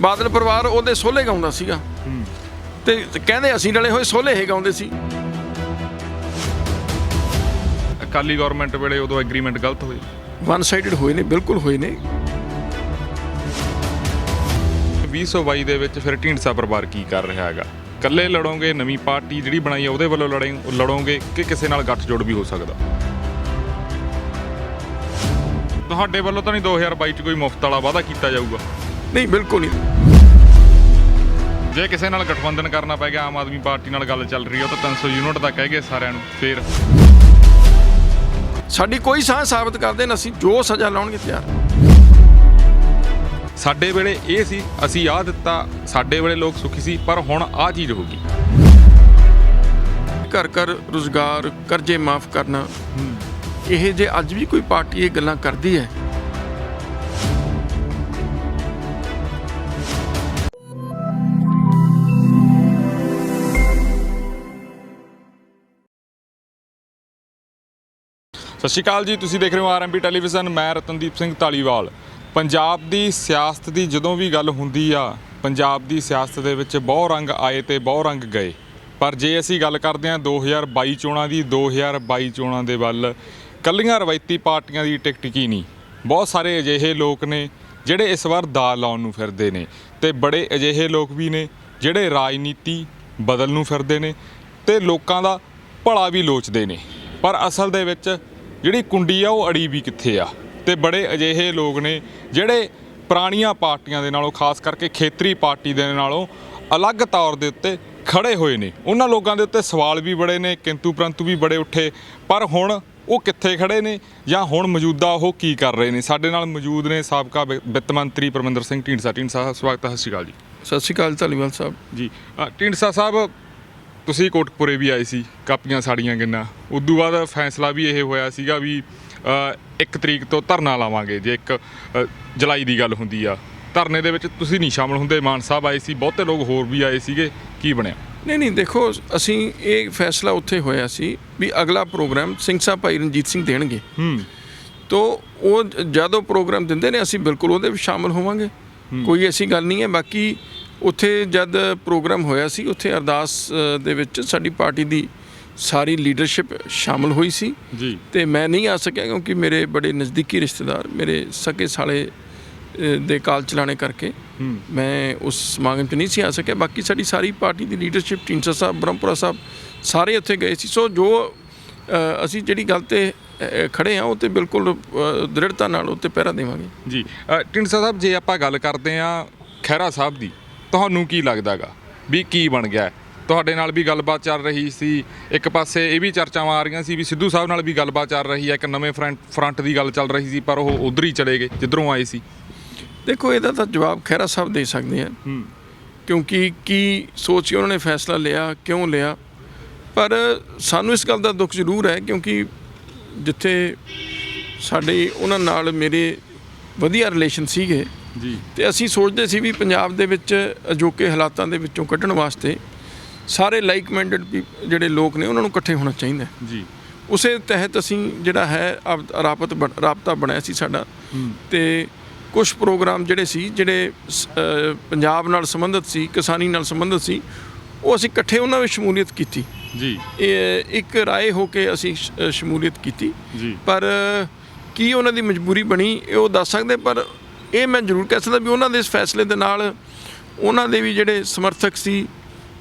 ਬਾਦਲ ਪਰਿਵਾਰ ਉਹਦੇ ਸੋਹਲੇ ਗਾਉਂਦਾ ਸੀਗਾ ਤੇ ਕਹਿੰਦੇ ਅਸੀਂ ਰਲੇ ਹੋਏ ਸੋਹਲੇ ਇਹ ਗਾਉਂਦੇ ਸੀ। ਅਕਾਲੀ ਗਵਰਨਮੈਂਟ ਵੇਲੇ ਉਦੋਂ ਐਗਰੀਮੈਂਟ ਗਲਤ ਹੋਏ, ਵਨ ਸਾਈਡਡ ਹੋਏ ਨੇ, ਬਿਲਕੁਲ ਹੋਏ ਨੇ। 2022 ਦੇ ਵਿੱਚ ਫਿਰ ਢੀਂਡਸਾ ਪਰਿਵਾਰ ਕੀ ਕਰ ਰਿਹਾ ਹੈਗਾ? ਇਕੱਲੇ ਲੜੋਗੇ, ਨਵੀਂ ਪਾਰਟੀ ਜਿਹੜੀ ਬਣਾਈ ਆ ਉਹਦੇ ਵੱਲੋਂ ਲੜੋਗੇ ਕਿ ਕਿਸੇ ਨਾਲ ਗੱਠਜੋੜ ਵੀ ਹੋ ਸਕਦਾ? ਤੁਹਾਡੇ ਵੱਲੋਂ ਤਾਂ ਨਹੀਂ 2022 'ਚ ਕੋਈ ਮੁਫਤ ਵਾਲਾ ਵਾਅਦਾ ਕੀਤਾ ਜਾਊਗਾ? ਨਹੀਂ, ਬਿਲਕੁਲ ਨਹੀਂ। ਜੇ ਕਿਸੇ ਨਾਲ ਗਠਬੰਧਨ ਕਰਨਾ ਪੈ ਗਿਆ, ਆਮ ਆਦਮੀ ਪਾਰਟੀ ਨਾਲ ਗੱਲ ਚੱਲ ਰਹੀ ਹੈ, ਉਹ ਤਾਂ 300 ਯੂਨਿਟ ਦਾ ਕਹਿ ਗਏ ਸਾਰਿਆਂ ਨੂੰ, ਫਿਰ ਸਾਡੀ ਕੋਈ ਸਾਂਝ ਸਾਬਤ ਕਰ ਦੇਣ, ਅਸੀਂ ਜੋ ਸਜ਼ਾ ਲਾਉਣਗੇ ਤਿਆਰ। ਸਾਡੇ ਵੇਲੇ ਇਹ ਸੀ, ਅਸੀਂ ਆਹ ਦਿੱਤਾ, ਸਾਡੇ ਵੇਲੇ ਲੋਕ ਸੁਖੀ ਸੀ, ਪਰ ਹੁਣ ਆਹ ਚੀਜ਼ ਹੋ ਗਈ। ਘਰ ਘਰ ਰੁਜ਼ਗਾਰ, ਕਰਜ਼ੇ ਮਾਫ ਕਰਨਾ, ਇਹ ਜੇ ਅੱਜ ਵੀ ਕੋਈ ਪਾਰਟੀ ਇਹ ਗੱਲਾਂ ਕਰਦੀ ਹੈ, ਸਤਿ ਸ਼੍ਰੀ ਅਕਾਲ ਜੀ, ਤੁਸੀਂ ਦੇਖ ਰਹੇ ਹੋ ਆਰਐਮਪੀ ਟੈਲੀਵਿਜ਼ਨ। ਮੈਂ ਰਤਨਦੀਪ ਸਿੰਘ ਧਾਲੀਵਾਲ। ਪੰਜਾਬ ਦੀ ਸਿਆਸਤ ਦੀ ਜਦੋਂ ਵੀ ਗੱਲ ਹੁੰਦੀ ਆ, ਪੰਜਾਬ ਦੀ ਸਿਆਸਤ ਦੇ ਵਿੱਚ ਬਹੁਤ ਰੰਗ ਆਏ ਤੇ ਬਹੁਤ ਰੰਗ ਗਏ। ਪਰ ਜੇ ਅਸੀਂ ਗੱਲ ਕਰਦੇ ਹਾਂ 2022 ਚੋਣਾਂ ਦੀ, 2022 ਚੋਣਾਂ ਦੇ ਵੱਲ ਕੱਲੀਆਂ ਰਵਾਇਤੀ ਪਾਰਟੀਆਂ ਦੀ ਟਿਕਟ ਹੀ ਨਹੀਂ, ਬਹੁਤ ਸਾਰੇ ਅਜਿਹੇ ਲੋਕ ਨੇ ਜਿਹੜੇ ਇਸ ਵਾਰ ਦਾਅ ਲਾਉਣ ਨੂੰ ਫਿਰਦੇ ਨੇ, ਤੇ ਬੜੇ ਅਜਿਹੇ ਲੋਕ ਵੀ ਨੇ ਜਿਹੜੇ ਰਾਜਨੀਤੀ ਬਦਲ ਨੂੰ ਫਿਰਦੇ ਨੇ ਤੇ ਲੋਕਾਂ ਦਾ ਭਲਾ ਵੀ ਲੋਚਦੇ ਨੇ। ਪਰ ਅਸਲ ਦੇ ਵਿੱਚ ਜਿਹੜੀ ਕੁੰਡੀ ਆ ਉਹ ਅੜੀ ਵੀ ਕਿੱਥੇ ਆ? ਤੇ ਬੜੇ ਅਜਿਹੇ ਲੋਕ ਨੇ ਜਿਹੜੇ ਪੁਰਾਣੀਆਂ ਪਾਰਟੀਆਂ ਦੇ ਨਾਲੋਂ, ਖਾਸ ਕਰਕੇ ਖੇਤਰੀ ਪਾਰਟੀ ਦੇ ਨਾਲੋਂ ਅਲੱਗ ਤੌਰ ਦੇ ਉੱਤੇ ਖੜੇ ਹੋਏ ਨੇ। ਉਹਨਾਂ ਲੋਕਾਂ ਦੇ ਉੱਤੇ ਸਵਾਲ ਵੀ ਬੜੇ ਨੇ, ਕਿੰਤੂ ਪ੍ਰੰਤੂ ਵੀ ਬੜੇ ਉੱਠੇ, ਪਰ ਹੁਣ ਉਹ ਕਿੱਥੇ ਖੜੇ ਨੇ ਜਾਂ ਹੁਣ ਮੌਜੂਦਾ ਉਹ ਕੀ ਕਰ ਰਹੇ ਨੇ? ਸਾਡੇ ਨਾਲ ਮੌਜੂਦ ਨੇ ਸਾਬਕਾ ਵਿੱਤ ਮੰਤਰੀ ਪਰਮਿੰਦਰ ਸਿੰਘ ਢੀਂਡਸਾ। ਢੀਂਡਸਾ ਸਵਾਗਤ ਹੈ। ਸਤਿ ਸ਼੍ਰੀ ਅਕਾਲ ਜੀ। ਸਤਿ ਸ਼੍ਰੀ ਅਕਾਲ ਧਾਲੀਵਾਲ ਸਾਹਿਬ ਜੀ। ਢੀਂਡਸਾ ਸਾਹਿਬ, ਤੁਸੀਂ ਕੋਟਕਪੁਰੇ ਵੀ ਆਏ ਸੀ, ਕਾਪੀਆਂ ਸਾੜੀਆਂ ਗੰਨਾ, ਉਦੋਂ ਬਾਅਦ ਫੈਸਲਾ ਵੀ ਇਹ ਹੋਇਆ ਸੀਗਾ ਵੀ 1 ਤਰੀਕ ਤੋਂ ਧਰਨਾ ਲਾਵਾਂਗੇ। ਜੇ 1 ਜੁਲਾਈ ਦੀ ਗੱਲ ਹੁੰਦੀ ਆ, ਧਰਨੇ ਦੇ ਵਿੱਚ ਤੁਸੀਂ ਨਹੀਂ ਸ਼ਾਮਲ ਹੁੰਦੇ, ਮਾਨ ਸਾਹਿਬ ਆਏ ਸੀ, ਬਹੁਤੇ ਲੋਕ ਹੋਰ ਵੀ ਆਏ ਸੀਗੇ, ਕੀ ਬਣਿਆ? ਨਹੀਂ, ਦੇਖੋ, ਅਸੀਂ ਇਹ ਫੈਸਲਾ ਉੱਥੇ ਹੋਇਆ ਸੀ ਵੀ ਅਗਲਾ ਪ੍ਰੋਗਰਾਮ ਸਿੰਘ ਸਾਹਿਬ ਭਾਈ ਰਣਜੀਤ ਸਿੰਘ ਦੇਣਗੇ। ਤੋ ਉਹ ਜਦੋਂ ਪ੍ਰੋਗਰਾਮ ਦਿੰਦੇ ਨੇ, ਅਸੀਂ ਬਿਲਕੁਲ ਉਹਦੇ ਵਿੱਚ ਸ਼ਾਮਲ ਹੋਵਾਂਗੇ, ਕੋਈ ਐਸੀ ਗੱਲ ਨਹੀਂ ਹੈ। ਬਾਕੀ ਉੱਥੇ ਜਦ ਪ੍ਰੋਗਰਾਮ ਹੋਇਆ ਸੀ, ਉੱਥੇ ਅਰਦਾਸ ਦੇ ਵਿੱਚ ਸਾਡੀ ਪਾਰਟੀ ਦੀ ਸਾਰੀ ਲੀਡਰਸ਼ਿਪ ਸ਼ਾਮਲ ਹੋਈ ਸੀ ਜੀ। ਤੇ ਮੈਂ ਨਹੀਂ ਆ ਸਕਿਆ ਕਿਉਂਕਿ ਮੇਰੇ ਬੜੇ ਨਜ਼ਦੀਕੀ ਰਿਸ਼ਤੇਦਾਰ, ਮੇਰੇ ਸਕੇ ਸਾਲੇ ਦੇ ਕਾਲ ਚਲਾਣੇ ਕਰਕੇ ਮੈਂ ਉਸ ਸਮਾਗਮ 'ਚ ਨਹੀਂ ਸੀ ਆ ਸਕਿਆ। ਬਾਕੀ ਸਾਡੀ ਸਾਰੀ ਪਾਰਟੀ ਦੀ ਲੀਡਰਸ਼ਿਪ, ਢੀਂਡਸਾ ਸਾਹਿਬ, ਬ੍ਰਹਮਪੁਰਾ ਸਾਹਿਬ, ਸਾਰੇ ਉੱਥੇ ਗਏ ਸੀ। ਸੋ ਜੋ ਅਸੀਂ ਜਿਹੜੀ ਗੱਲ 'ਤੇ ਖੜੇ ਹਾਂ, ਉਹ 'ਤੇ ਬਿਲਕੁਲ ਦ੍ਰਿੜਤਾ ਨਾਲ ਉੱਤੇ ਪਹਿਰਾ ਦੇਵਾਂਗੇ ਜੀ। ਢੀਂਡਸਾ ਸਾਹਿਬ, ਜੇ ਆਪਾਂ ਗੱਲ ਕਰਦੇ ਹਾਂ ਖਹਿਰਾ ਸਾਹਿਬ ਦੀ, ਤੁਹਾਨੂੰ ਕੀ ਲੱਗਦਾ ਗਾ ਵੀ ਕੀ ਬਣ ਗਿਆ? ਤੁਹਾਡੇ ਨਾਲ ਵੀ ਗੱਲਬਾਤ ਚੱਲ ਰਹੀ ਸੀ, ਇੱਕ ਪਾਸੇ ਇਹ ਵੀ ਚਰਚਾਵਾਂ ਆ ਰਹੀਆਂ ਸੀ ਵੀ ਸਿੱਧੂ ਸਾਹਿਬ ਨਾਲ ਵੀ ਗੱਲਬਾਤ ਚੱਲ ਰਹੀ ਹੈ, ਇੱਕ ਨਵੇਂ ਫਰੰਟ ਦੀ ਗੱਲ ਚੱਲ ਰਹੀ ਸੀ, ਪਰ ਉਹ ਉੱਧਰ ਹੀ ਚਲੇ ਗਏ ਜਿੱਧਰੋਂ ਆਏ ਸੀ। ਦੇਖੋ, ਇਹਦਾ ਤਾਂ ਜਵਾਬ ਖਹਿਰਾ ਸਾਹਿਬ ਦੇ ਸਕਦੇ ਆ, ਕਿਉਂਕਿ ਕੀ ਸੋਚ ਕੇ ਉਹਨਾਂ ਨੇ ਫੈਸਲਾ ਲਿਆ, ਕਿਉਂ ਲਿਆ। ਪਰ ਸਾਨੂੰ ਇਸ ਗੱਲ ਦਾ ਦੁੱਖ ਜ਼ਰੂਰ ਹੈ ਕਿਉਂਕਿ ਜਿੱਥੇ ਸਾਡੇ ਉਹਨਾਂ ਨਾਲ ਮੇਰੇ ਵਧੀਆ ਰਿਲੇਸ਼ਨ ਸੀਗੇ ਜੀ, ਤੇ ਅਸੀਂ ਸੋਚਦੇ ਸੀ ਵੀ ਪੰਜਾਬ ਦੇ ਵਿੱਚ ਅਜੋਕੇ ਹਾਲਾਤਾਂ ਦੇ ਵਿੱਚੋਂ ਕੱਢਣ ਵਾਸਤੇ ਸਾਰੇ ਲਾਈਕ ਮਾਈਂਡਡ ਜਿਹੜੇ ਲੋਕ ਨੇ ਉਹਨਾਂ ਨੂੰ ਇਕੱਠੇ ਹੋਣਾ ਚਾਹੀਦਾ ਜੀ। ਉਸੇ ਤਹਿਤ ਅਸੀਂ ਜਿਹੜਾ ਹੈ ਰਾਬਤਾ ਬਣਿਆ ਸੀ ਸਾਡਾ, ਤੇ ਕੁਛ ਪ੍ਰੋਗਰਾਮ ਜਿਹੜੇ ਸੀ, ਜਿਹੜੇ ਪੰਜਾਬ ਨਾਲ ਸੰਬੰਧਿਤ ਸੀ, ਕਿਸਾਨੀ ਨਾਲ ਸੰਬੰਧਿਤ ਸੀ, ਉਹ ਅਸੀਂ ਇਕੱਠੇ ਉਹਨਾਂ ਵਿੱਚ ਸ਼ਮੂਲੀਅਤ ਕੀਤੀ ਜੀ। ਇਹ ਇੱਕ ਰਾਏ ਹੋ ਕੇ ਅਸੀਂ ਸ਼ਮੂਲੀਅਤ ਕੀਤੀ ਜੀ। ਪਰ ਕੀ ਉਹਨਾਂ ਦੀ ਮਜਬੂਰੀ ਬਣੀ ਇਹ ਉਹ ਦੱਸ ਸਕਦੇ, ਪਰ ਇਹ ਮੈਂ ਜ਼ਰੂਰ ਕਹਿ ਸਕਦਾ ਵੀ ਉਹਨਾਂ ਦੇ ਇਸ ਫੈਸਲੇ ਦੇ ਨਾਲ ਉਹਨਾਂ ਦੇ ਵੀ ਜਿਹੜੇ ਸਮਰਥਕ ਸੀ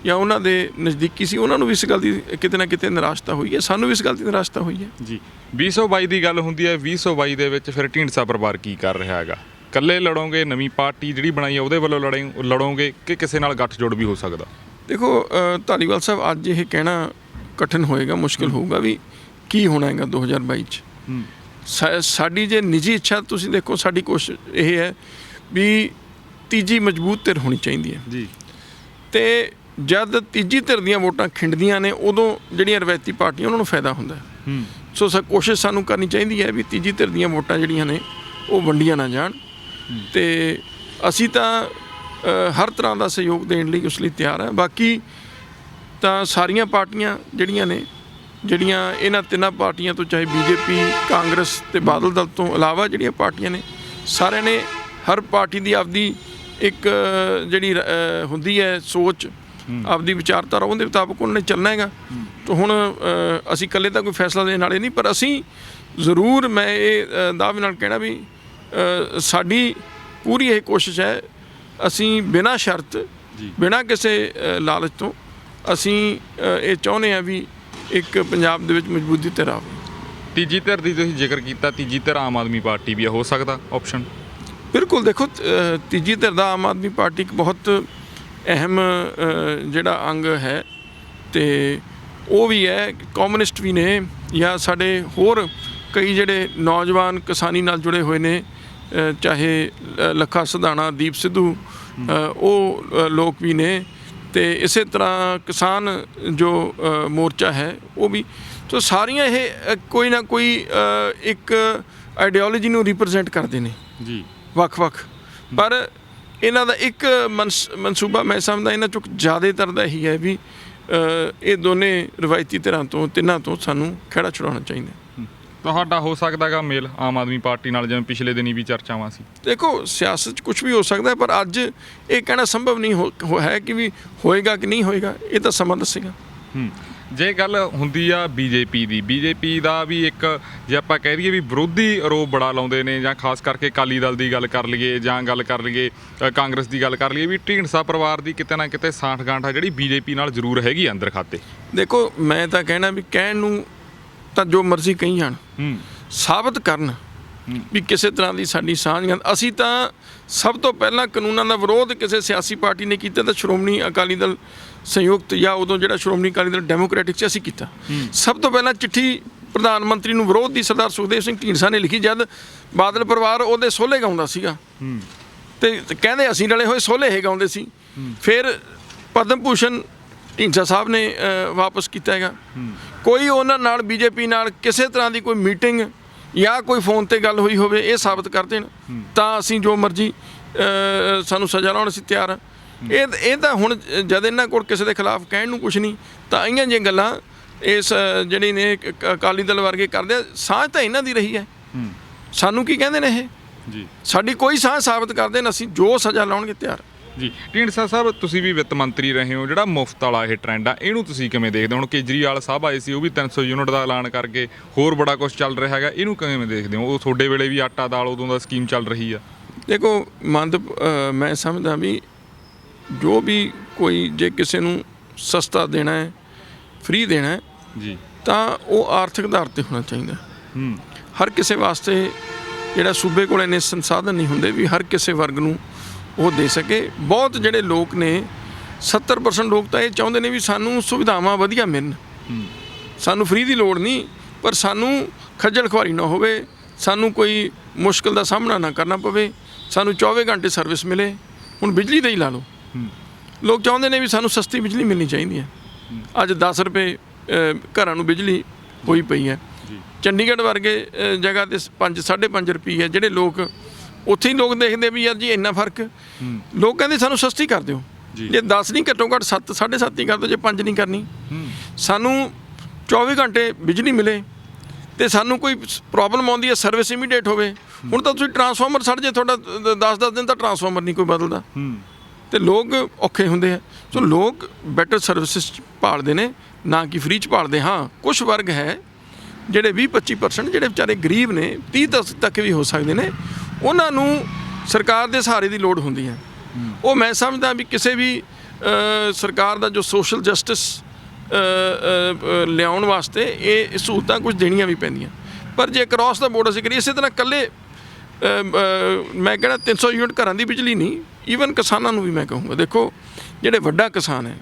ਜਾਂ ਉਹਨਾਂ ਦੇ ਨਜ਼ਦੀਕੀ ਸੀ, ਉਹਨਾਂ ਨੂੰ ਵੀ ਇਸ ਗੱਲ ਦੀ ਕਿਤੇ ਨਾ ਕਿਤੇ ਨਿਰਾਸ਼ਤਾ ਹੋਈ ਹੈ, ਸਾਨੂੰ ਵੀ ਇਸ ਗੱਲ ਦੀ ਨਿਰਾਸ਼ਤਾ ਹੋਈ ਹੈ ਜੀ। 2022 ਦੀ ਗੱਲ ਹੁੰਦੀ ਹੈ, 2022 ਦੇ ਵਿੱਚ ਫਿਰ ਢੀਂਡਸਾ ਪਰਿਵਾਰ ਕੀ ਕਰ ਰਿਹਾ ਹੈਗਾ? ਇਕੱਲੇ ਲੜੋਗੇ, ਨਵੀਂ ਪਾਰਟੀ ਜਿਹੜੀ ਬਣਾਈ ਹੈ ਉਹਦੇ ਵੱਲੋਂ ਲੜੋਗੇ ਕਿ ਕਿਸੇ ਨਾਲ ਗੱਠਜੋੜ ਵੀ ਹੋ ਸਕਦਾ? ਦੇਖੋ ਧਾਲੀਵਾਲ ਸਾਹਿਬ, ਅੱਜ ਇਹ ਕਹਿਣਾ ਕਠਿਨ ਹੋਏਗਾ, ਮੁਸ਼ਕਿਲ ਹੋਊਗਾ ਵੀ ਕੀ ਹੋਣਾ ਹੈਗਾ 2022 'ਚ। ਸਾਡੀ ਜੇ ਨਿੱਜੀ ਇੱਛਾ, ਤੁਸੀਂ ਦੇਖੋ, ਸਾਡੀ ਕੋਸ਼ਿਸ਼ ਇਹ ਹੈ ਵੀ ਤੀਜੀ ਮਜ਼ਬੂਤ ਧਿਰ ਹੋਣੀ ਚਾਹੀਦੀ ਹੈ ਜੀ। ਤੇ ਜਦ ਤੀਜੀ ਧਿਰ ਦੀਆਂ ਵੋਟਾਂ ਖਿੰਡਦੀਆਂ ਨੇ, ਉਦੋਂ ਜਿਹੜੀਆਂ ਰਵਾਇਤੀ ਪਾਰਟੀਆਂ ਉਹਨਾਂ ਨੂੰ ਫਾਇਦਾ ਹੁੰਦਾ। ਸੋ ਕੋਸ਼ਿਸ਼ ਸਾਨੂੰ ਕਰਨੀ ਚਾਹੀਦੀ ਹੈ ਵੀ ਤੀਜੀ ਧਿਰ ਦੀਆਂ ਵੋਟਾਂ ਜਿਹੜੀਆਂ ਨੇ ਉਹ ਵੰਡੀਆਂ ਨਾ ਜਾਣ, ਤੇ ਅਸੀਂ ਤਾਂ ਹਰ ਤਰ੍ਹਾਂ ਦਾ ਸਹਿਯੋਗ ਦੇਣ ਲਈ ਉਸ ਲਈ ਤਿਆਰ ਹਾਂ। ਬਾਕੀ ਤਾਂ ਸਾਰੀਆਂ ਪਾਰਟੀਆਂ ਜਿਹੜੀਆਂ ਨੇ, ਜਿਹੜੀਆਂ ਇਹਨਾਂ ਤਿੰਨਾਂ ਪਾਰਟੀਆਂ ਤੋਂ, ਚਾਹੇ ਬੀਜੇਪੀ, ਕਾਂਗਰਸ ਤੇ ਬਾਦਲ ਦਲ ਤੋਂ ਇਲਾਵਾ ਜਿਹੜੀਆਂ ਪਾਰਟੀਆਂ ਨੇ, ਸਾਰਿਆਂ ਨੇ, ਹਰ ਪਾਰਟੀ ਦੀ ਆਪਦੀ ਇੱਕ ਜਿਹੜੀ ਹੁੰਦੀ ਹੈ ਸੋਚ ਆਪਦੀ ਵਿਚਾਰਧਾਰਾ ਉਹਦੇ ਮੁਤਾਬਕ ਉਹਨਾਂ ਨੇ ਚੱਲਣਾ ਹੈਗਾ। ਤਾਂ ਹੁਣ ਅਸੀਂ ਇਕੱਲੇ ਤਾਂ ਕੋਈ ਫੈਸਲਾ ਦੇਣ ਵਾਲੇ ਨਹੀਂ, ਪਰ ਅਸੀਂ ਜ਼ਰੂਰ ਮੈਂ ਇਹ ਦਾਅਵੇ ਨਾਲ ਕਹਿਣਾ ਵੀ ਸਾਡੀ ਪੂਰੀ ਇਹ ਕੋਸ਼ਿਸ਼ ਹੈ, ਅਸੀਂ ਬਿਨਾਂ ਸ਼ਰਤ ਬਿਨਾਂ ਕਿਸੇ ਲਾਲਚ ਤੋਂ ਅਸੀਂ ਇਹ ਚਾਹੁੰਦੇ ਹਾਂ ਵੀ ਇੱਕ ਪੰਜਾਬ ਦੇ ਵਿੱਚ ਮਜ਼ਬੂਤੀ ਧਿਰ ਆਵੇ। ਤੀਜੀ ਧਿਰ ਦੀ ਤੁਸੀਂ ਜ਼ਿਕਰ ਕੀਤਾ, ਤੀਜੀ ਧਿਰ ਆਮ ਆਦਮੀ ਪਾਰਟੀ ਵੀ ਹੋ ਸਕਦਾ ਆਪਸ਼ਨ? ਬਿਲਕੁਲ, ਦੇਖੋ ਤੀਜੀ ਧਿਰ ਦਾ ਆਮ ਆਦਮੀ ਪਾਰਟੀ ਇੱਕ ਬਹੁਤ ਅਹਿਮ ਜਿਹੜਾ ਅੰਗ ਹੈ, ਅਤੇ ਉਹ ਵੀ ਹੈ, ਕਮਿਊਨਿਸਟ ਵੀ ਨੇ ਜਾਂ ਸਾਡੇ ਹੋਰ ਕਈ ਜਿਹੜੇ ਨੌਜਵਾਨ ਕਿਸਾਨੀ ਨਾਲ ਜੁੜੇ ਹੋਏ ਨੇ, ਚਾਹੇ ਲੱਖਾ ਸਿਧਾਣਾ, ਦੀਪ ਸਿੱਧੂ, ਉਹ ਲੋਕ ਵੀ ਨੇ, ਅਤੇ ਇਸੇ ਤਰ੍ਹਾਂ ਕਿਸਾਨ ਜੋ ਮੋਰਚਾ ਹੈ ਉਹ ਵੀ। ਸੋ ਸਾਰੀਆਂ ਇਹ ਕੋਈ ਨਾ ਕੋਈ ਇੱਕ ਆਈਡੀਓਲੋਜੀ ਨੂੰ ਰਿਪਰੈਜ਼ੈਂਟ ਕਰਦੇ ਨੇ ਜੀ, ਵੱਖ-ਵੱਖ, ਪਰ ਇਹਨਾਂ ਦਾ ਇੱਕ ਮਨਸੂਬਾ ਮੈਂ ਸਮਝਦਾ ਇਹਨਾਂ 'ਚੋਂ ਜ਼ਿਆਦਾਤਰ ਦਾ ਇਹੀ ਹੈ ਵੀ ਇਹ ਦੋਨੇ ਰਵਾਇਤੀ ਧਿਰਾਂ ਤੋਂ, ਤਿੰਨਾਂ ਤੋਂ ਸਾਨੂੰ ਖਹਿੜਾ ਛੁਡਾਉਣਾ ਚਾਹੀਦਾ। ਤੁਹਾਡਾ ਹੋ ਸਕਦਾ ਗਾ ਮੇਲ ਆਮ ਆਦਮੀ ਪਾਰਟੀ ਨਾਲ, ਜਿਵੇਂ ਪਿਛਲੇ ਦਿਨੀ ਵੀ ਚਰਚਾਵਾਂ ਸੀ? ਦੇਖੋ ਸਿਆਸਤ 'ਚ ਕੁਛ ਵੀ ਹੋ ਸਕਦਾ, ਪਰ ਅੱਜ ਇਹ ਕਹਿਣਾ ਸੰਭਵ ਨਹੀਂ ਹੈ ਕਿ ਵੀ ਹੋਏਗਾ ਕਿ ਨਹੀਂ ਹੋਏਗਾ, ਇਹ ਤਾਂ ਸਮਾਂ ਦੱਸੇਗਾ। ਜੇ ਗੱਲ ਹੁੰਦੀ ਆ ਬੀਜੇਪੀ ਦਾ ਵੀ ਇੱਕ, ਜੇ ਆਪਾਂ ਕਹਿ ਦਈਏ ਵੀ ਵਿਰੋਧੀ ਆਰੋਪ ਬੜਾ ਲਾਉਂਦੇ ਨੇ, ਜਾਂ ਖਾਸ ਕਰਕੇ ਅਕਾਲੀ ਦਲ ਦੀ ਗੱਲ ਕਰ ਲਈਏ ਜਾਂ ਗੱਲ ਕਰ ਲਈਏ ਕਾਂਗਰਸ ਦੀ ਗੱਲ ਕਰ ਲਈਏ, ਵੀ ਢੀਂਡਸਾ ਪਰਿਵਾਰ ਦੀ ਕਿਤੇ ਨਾ ਕਿਤੇ ਸਾਂਠ ਗਾਂਠ ਆ ਜਿਹੜੀ ਬੀਜੇਪੀ ਨਾਲ ਜ਼ਰੂਰ ਹੈਗੀ ਆ ਅੰਦਰ ਖਾਤੇ। ਦੇਖੋ ਮੈਂ ਤਾਂ ਕਹਿਣਾ ਵੀ ਕਹਿਣ ਨੂੰ ਤਾਂ ਜੋ ਮਰਜ਼ੀ ਕਹੀ ਜਾਣ, ਸਾਬਤ ਕਰਨ ਵੀ ਕਿਸੇ ਤਰ੍ਹਾਂ ਦੀ ਸਾਡੀ ਸਾਂਝ। ਅਸੀਂ ਤਾਂ ਸਭ ਤੋਂ ਪਹਿਲਾਂ ਕਾਨੂੰਨਾਂ ਦਾ ਵਿਰੋਧ ਕਿਸੇ ਸਿਆਸੀ ਪਾਰਟੀ ਨੇ ਕੀਤਾ ਤਾਂ ਸ਼੍ਰੋਮਣੀ ਅਕਾਲੀ ਦਲ ਸੰਯੁਕਤ, ਜਾਂ ਉਦੋਂ ਜਿਹੜਾ ਸ਼੍ਰੋਮਣੀ ਅਕਾਲੀ ਦਲ ਡੈਮੋਕ੍ਰੈਟਿਕ 'ਚ ਅਸੀਂ ਕੀਤਾ। ਸਭ ਤੋਂ ਪਹਿਲਾਂ ਚਿੱਠੀ ਪ੍ਰਧਾਨ ਮੰਤਰੀ ਨੂੰ ਵਿਰੋਧ ਦੀ ਸਰਦਾਰ ਸੁਖਦੇਵ ਸਿੰਘ ਢੀਂਡਸਾ ਨੇ ਲਿਖੀ, ਜਦ ਬਾਦਲ ਪਰਿਵਾਰ ਉਹਦੇ ਸੋਹਲੇ ਗਾਉਂਦਾ ਸੀਗਾ, ਅਤੇ ਕਹਿੰਦੇ ਅਸੀਂ ਰਲੇ ਹੋਏ ਸੋਹਲੇ ਇਹ ਗਾਉਂਦੇ ਸੀ। ਫਿਰ ਪਦਮ ਭੂਸ਼ਣ ਢੀਂਡਸਾ ਸਾਹਿਬ ਨੇ ਵਾਪਸ ਕੀਤਾ ਹੈਗਾ। ਕੋਈ ਉਹਨਾਂ ਨਾਲ ਬੀਜੇਪੀ ਨਾਲ ਕਿਸੇ ਤਰ੍ਹਾਂ ਦੀ ਕੋਈ ਮੀਟਿੰਗ ਜਾਂ ਕੋਈ ਫੋਨ 'ਤੇ ਗੱਲ ਹੋਈ ਹੋਵੇ, ਇਹ ਸਾਬਤ ਕਰ ਦੇਣ ਤਾਂ ਅਸੀਂ ਜੋ ਮਰਜ਼ੀ ਸਾਨੂੰ ਸਜ਼ਾ ਲਾਉਣ ਅਸੀਂ ਤਿਆਰ ਹਾਂ। ਇਹ ਤਾਂ ਹੁਣ ਜਦ ਇਹਨਾਂ ਕੋਲ ਕਿਸੇ ਦੇ ਖਿਲਾਫ ਕਹਿਣ ਨੂੰ ਕੁਛ ਨਹੀਂ, ਤਾਂ ਇਹੀਆਂ ਜਿਹੀਆਂ ਗੱਲਾਂ ਇਸ ਜਿਹੜੀ ਨੇ ਅਕਾਲੀ ਦਲ ਵਰਗੇ ਕਰਦੇ ਆ। ਸਾਂਝ ਤਾਂ ਇਹਨਾਂ ਦੀ ਰਹੀ ਹੈ, ਸਾਨੂੰ ਕੀ ਕਹਿੰਦੇ ਨੇ ਇਹ ਜੀ, ਸਾਡੀ ਕੋਈ ਸਾਂਝ ਸਾਬਤ ਕਰ ਦੇਣ, ਅਸੀਂ ਜੋ ਸਜ਼ਾ ਲਾਉਣਗੇ ਤਿਆਰ ਜੀ। ਢੀਂਡਸਾ ਸਾਹਿਬ, ਤੁਸੀਂ ਵੀ ਵਿੱਤ ਮੰਤਰੀ ਰਹੇ ਹੋ, ਜਿਹੜਾ ਮੁਫਤ ਵਾਲਾ ਇਹ ਟਰੈਂਡ ਆ ਇਹਨੂੰ ਤੁਸੀਂ ਕਿਵੇਂ ਦੇਖਦੇ ਹੋ? ਹੁਣ ਕੇਜਰੀਵਾਲ ਸਾਹਿਬ ਆਏ ਸੀ, ਉਹ ਵੀ 300 ਯੂਨਿਟ ਦਾ ਐਲਾਨ ਕਰਕੇ, ਹੋਰ ਬੜਾ ਕੁਝ ਚੱਲ ਰਿਹਾ ਹੈਗਾ, ਇਹਨੂੰ ਕਿਵੇਂ ਦੇਖਦੇ ਹੋ? ਉਹ ਤੁਹਾਡੇ ਵੇਲੇ ਵੀ ਆਟਾ ਦਾਲ ਉਦੋਂ ਦਾ ਸਕੀਮ ਚੱਲ ਰਹੀ ਆ। ਦੇਖੋ ਮੈਂ ਸਮਝਦਾ ਵੀ ਜੋ ਵੀ ਕੋਈ ਜੇ ਕਿਸੇ ਨੂੰ ਸਸਤਾ ਦੇਣਾ ਹੈ, ਫ੍ਰੀ ਦੇਣਾ ਹੈ ਜੀ, ਤਾਂ ਉਹ ਆਰਥਿਕ ਆਧਾਰ 'ਤੇ ਹੋਣਾ ਚਾਹੀਦਾ। ਹਰ ਕਿਸੇ ਵਾਸਤੇ ਜਿਹੜਾ ਸੂਬੇ ਕੋਲ ਇੰਨੇ ਸੰਸਾਧਨ ਨਹੀਂ ਹੁੰਦੇ ਵੀ ਹਰ ਕਿਸੇ ਵਰਗ ਨੂੰ ਉਹ ਦੇ ਸਕੇ। ਬਹੁਤ ਜਿਹੜੇ ਲੋਕ ਨੇ, 70% ਲੋਕ ਤਾਂ ਇਹ ਚਾਹੁੰਦੇ ਨੇ ਵੀ ਸਾਨੂੰ ਸੁਵਿਧਾਵਾਂ ਵਧੀਆ ਮਿਲਣ, ਸਾਨੂੰ ਫ੍ਰੀ ਦੀ ਲੋੜ ਨਹੀਂ, ਪਰ ਸਾਨੂੰ ਖੱਜਲ ਖੁਆਰੀ ਨਾ ਹੋਵੇ, ਸਾਨੂੰ ਕੋਈ ਮੁਸ਼ਕਿਲ ਦਾ ਸਾਹਮਣਾ ਨਾ ਕਰਨਾ ਪਵੇ, ਸਾਨੂੰ 24 ਘੰਟੇ ਸਰਵਿਸ ਮਿਲੇ। ਹੁਣ ਬਿਜਲੀ ਦਾ ਹੀ ਲਾ ਲਓ, ਲੋਕ ਚਾਹੁੰਦੇ ਨੇ ਵੀ ਸਾਨੂੰ ਸਸਤੀ ਬਿਜਲੀ ਮਿਲਣੀ ਚਾਹੀਦੀ ਹੈ। ਅੱਜ 10 ਰੁਪਏ ਘਰਾਂ ਨੂੰ ਬਿਜਲੀ ਹੋਈ ਪਈ ਹੈ। ਚੰਡੀਗੜ੍ਹ ਵਰਗੇ ਜਗ੍ਹਾ 'ਤੇ 5-5.5 ਰੁਪਏ ਹੈ। ਜਿਹੜੇ ਲੋਕ ਉੱਥੇ ਹੀ ਲੋਕ ਦੇਖਦੇ ਵੀ ਯਾਰ ਜੀ ਇੰਨਾ ਫਰਕ, ਲੋਕ ਕਹਿੰਦੇ ਸਾਨੂੰ ਸਸਤੀ ਕਰ ਦਿਓ, ਜੇ 10 ਨਹੀਂ ਘੱਟੋ ਘੱਟ 7 7.5 ਹੀ ਕਰ ਦਿਓ, ਜੇ 5 ਨਹੀਂ ਕਰਨੀ। ਸਾਨੂੰ 24 ਘੰਟੇ ਬਿਜਲੀ ਮਿਲੇ ਅਤੇ ਸਾਨੂੰ ਕੋਈ ਪ੍ਰੋਬਲਮ ਆਉਂਦੀ ਹੈ, ਸਰਵਿਸ ਇਮੀਡੀਏਟ ਹੋਵੇ। ਹੁਣ ਤਾਂ ਤੁਸੀਂ ਟਰਾਂਸਫਾਰਮਰ ਸੜ ਜੇ ਤੁਹਾਡਾ 10-10 ਦਿਨ ਤਾਂ ਟਰਾਂਸਫਾਰਮਰ ਨਹੀਂ ਕੋਈ ਬਦਲਦਾ, ਅਤੇ ਲੋਕ ਔਖੇ ਹੁੰਦੇ ਆ। ਸੋ ਲੋਕ ਬੈਟਰ ਸਰਵਿਸਿਸ ਭਾਲਦੇ ਨੇ, ਨਾ ਕਿ ਫ੍ਰੀ 'ਚ ਭਾਲਦੇ। ਹਾਂ, ਕੁਛ ਵਰਗ ਹੈ ਜਿਹੜੇ 20-25% ਜਿਹੜੇ ਵਿਚਾਰੇ ਗਰੀਬ ਨੇ, 30 ਤੱਕ ਵੀ ਹੋ ਸਕਦੇ ਨੇ, ਉਹਨਾਂ ਨੂੰ ਸਰਕਾਰ ਦੇ ਸਹਾਰੇ ਦੀ ਲੋੜ ਹੁੰਦੀ ਹੈ। ਉਹ ਮੈਂ ਸਮਝਦਾ ਵੀ ਕਿਸੇ ਵੀ ਸਰਕਾਰ ਦਾ ਜੋ ਸੋਸ਼ਲ ਜਸਟਿਸ ਲਿਆਉਣ ਵਾਸਤੇ ਇਹ ਸਹੂਲਤਾਂ ਕੁਝ ਦੇਣੀਆਂ ਵੀ ਪੈਂਦੀਆਂ। ਪਰ ਜੇ ਕ੍ਰਾਸ ਦਾ ਬੋਰਡ ਅਸੀਂ ਕਰੀਏ, ਇਸੇ ਤਰ੍ਹਾਂ ਇਕੱਲੇ ਮੈਂ ਕਹਿਣਾ 300 ਯੂਨਿਟ ਘਰਾਂ ਦੀ ਬਿਜਲੀ ਨਹੀਂ, ਈਵਨ ਕਿਸਾਨਾਂ ਨੂੰ ਵੀ ਮੈਂ ਕਹੂੰਗਾ। ਦੇਖੋ ਜਿਹੜੇ ਵੱਡਾ ਕਿਸਾਨ ਹੈ,